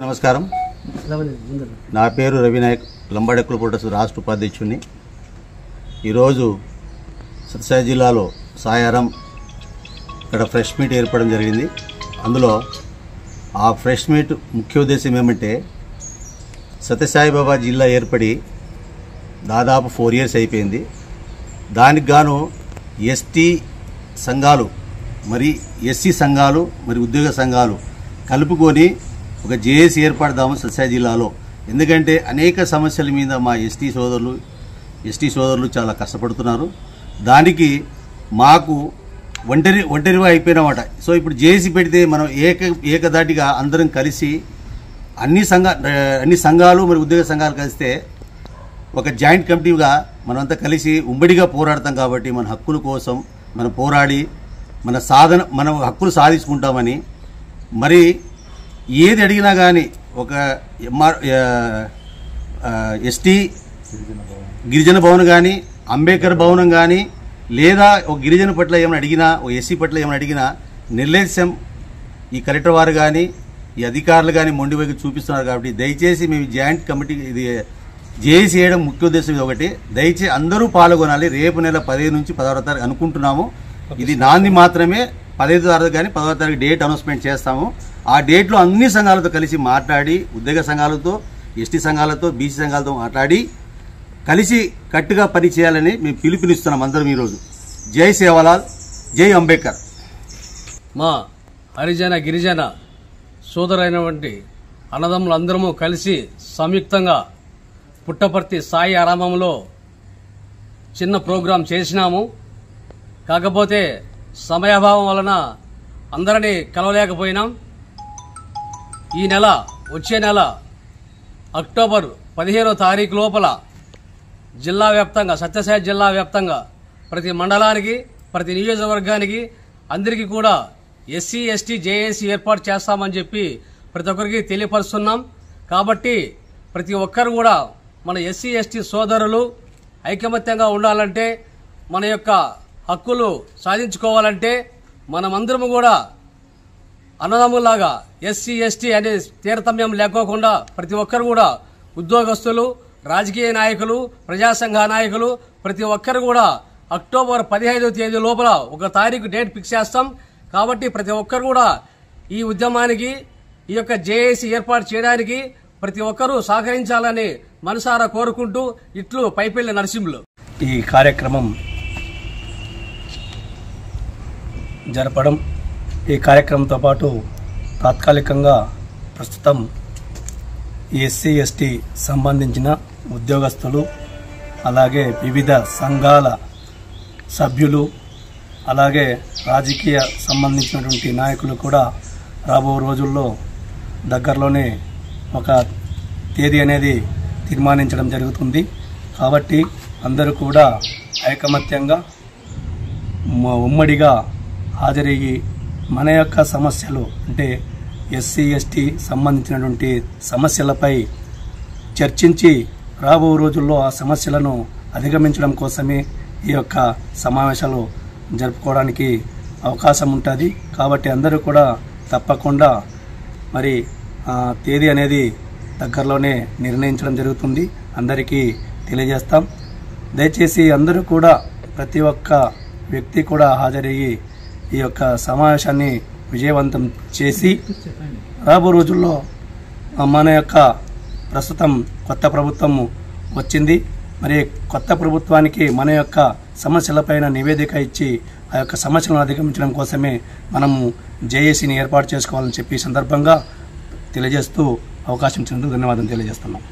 నమస్కారం. నా పేరు రవినాయక్, లంబాడెక్కుల పోటస్ రాష్ట్ర ఉపాధ్యక్షుడిని. ఈరోజు సత్యసాయి జిల్లాలో సాయారం ఇక్కడ ఫ్రెష్ మీట్ ఏర్పడడం జరిగింది. అందులో ఆ ఫ్రెష్ మీట్ ముఖ్య ఉద్దేశం ఏమంటే, సత్యసాయి బాబా జిల్లా ఏర్పడి దాదాపు 4 years అయిపోయింది. దానికి గాను ఎస్టీ సంఘాలు, మరి ఎస్సీ సంఘాలు, మరి ఉద్యోగ సంఘాలు కలుపుకొని ఒక జేఏసీ ఏర్పడదాము సత్యసాయి జిల్లాలో. ఎందుకంటే అనేక సమస్యల మీద మా ఎస్టీ సోదరులు చాలా కష్టపడుతున్నారు. దానికి మాకు ఒంటరిగా అయిపోయినమాట. సో ఇప్పుడు జేఏసీ పెడితే మనం ఏకదాటిగా అందరం కలిసి అన్ని సంఘాలు మరి ఉద్యోగ సంఘాలు కలిస్తే ఒక జాయింట్ కమిటీగా మనమంతా కలిసి ఉమ్మడిగా పోరాడతాం. కాబట్టి మన హక్కుల కోసం మనం పోరాడి మన హక్కులు సాధించుకుంటామని, మరి ఏది అడిగినా కానీ ఒక ఎస్టీ గిరిజన భవన్ కానీ, అంబేద్కర్ భవనం కానీ, లేదా ఒక గిరిజన పట్ల ఏమైనా అడిగినా, ఒక ఎస్సీ పట్ల ఏమైనా అడిగినా నిర్లక్ష్యం ఈ కలెక్టర్ వారు కానీ, ఈ అధికారులు కానీ మొండివైపు చూపిస్తున్నారు. కాబట్టి దయచేసి మేము జాయింట్ కమిటీ ఇది జేఏసీ చేయడం ముఖ్య ఉద్దేశం ఒకటి. దయచేసి అందరూ పాల్గొనాలి. రేపు నెల 15 నుంచి 16వ తారీఖు అనుకుంటున్నాము. ఇది నాంది మాత్రమే. 15వ తారీఖు కానీ 10వ తారీఖు డేట్ అనౌన్స్మెంట్ చేస్తాము. ఆ డేట్లో అన్ని సంఘాలతో కలిసి మాట్లాడి, ఉద్యోగ సంఘాలతో, ఎస్టీ సంఘాలతో, బీసీ సంఘాలతో మాట్లాడి కలిసి కట్టుగా పనిచేయాలని మేము పిలుపునిస్తున్నాం అందరం ఈరోజు. జై సేవాలాల్, జై అంబేద్కర్. మా హరిజన గిరిజన సోదరైనటువంటి అన్నదమ్ములందరము కలిసి సంయుక్తంగా పుట్టపర్తి సాయి ఆరామంలో చిన్న ప్రోగ్రాం చేసినాము. కాకపోతే సమయాభావం వలన అందరినీ కలవలేకపోయినాం. వచ్చే నెల అక్టోబర్ 15వ తారీఖు లోపల జిల్లా వ్యాప్తంగా, సత్యసాయి జిల్లా వ్యాప్తంగా ప్రతి మండలానికి, ప్రతి నియోజకవర్గానికి అందరికీ కూడా ఎస్సీ ఎస్టీ జేఏసీ ఏర్పాటు చేస్తామని చెప్పి ప్రతి ఒక్కరికి తెలియపరుస్తున్నాం. కాబట్టి ప్రతి ఒక్కరు కూడా మన ఎస్సీ ఎస్టీ సోదరులు ఐకమత్యంగా ఉండాలంటే, మన యొక్క హక్కులు సాధించుకోవాలంటే మనమందరము కూడా అన్నదమ్ములాగా ఎస్సీ ఎస్టీ అనే తీరతమ్యం లేకోకుండా ప్రతి ఒక్కరు కూడా ఉద్యోగస్తులు, రాజకీయ నాయకులు, ప్రజా సంఘ నాయకులు ప్రతి ఒక్కరు కూడా అక్టోబర్ 15వ తేదీ లోపల ఒక తారీఖు డేట్ ఫిక్స్ చేస్తాం. కాబట్టి ప్రతి ఒక్కరు కూడా ఈ ఉద్యమానికి, ఈ యొక్క జేఏసీ ఏర్పాటు చేయడానికి ప్రతి ఒక్కరూ సహకరించాలని మనసారా కోరుకుంటూ ఇట్లు పైపెల్లి నరసింహులు. ఈ కార్యక్రమం జరపడం, ఈ కార్యక్రమంతో పాటు తాత్కాలికంగా ప్రస్తుతం ఎస్సీ ఎస్టీ సంబంధించిన ఉద్యోగస్తులు, అలాగే వివిధ సంఘాల సభ్యులు, అలాగే రాజకీయ సంబంధించినటువంటి నాయకులు కూడా రాబో రోజుల్లో దగ్గరలోనే ఒక తేదీ అనేది తీర్మానించడం జరుగుతుంది. కాబట్టి అందరూ కూడా ఐకమత్యంగా ఉమ్మడిగా హాజరయ్యి మన యొక్క సమస్యలు, అంటే ఎస్సీ ఎస్టీ సంబంధించినటువంటి సమస్యలపై చర్చించి రాబో రోజుల్లో ఆ సమస్యలను అధిగమించడం కోసమే ఈ యొక్క సమావేశాలు జరుపుకోవడానికి అవకాశం ఉంటుంది. కాబట్టి అందరూ కూడా తప్పకుండా మరి తేదీ అనేది దగ్గరలోనే నిర్ణయించడం జరుగుతుంది. అందరికీ తెలియజేస్తాం. దయచేసి అందరూ కూడా, ప్రతి ఒక్క వ్యక్తి కూడా హాజరయ్యి ఈ యొక్క సమావేశాన్ని విజయవంతం చేసి రాబో రోజుల్లో మన యొక్క ప్రస్తుతం కొత్త ప్రభుత్వం వచ్చింది. మరి కొత్త ప్రభుత్వానికి మన యొక్క సమస్యలపైన నివేదిక ఇచ్చి ఆ యొక్క సమస్యలను అధిగమించడం కోసమే మనము జేఏసీని ఏర్పాటు చేసుకోవాలని చెప్పి సందర్భంగా తెలియజేస్తూ అవకాశం ఇచ్చినందుకు ధన్యవాదాలు తెలియజేస్తున్నాం.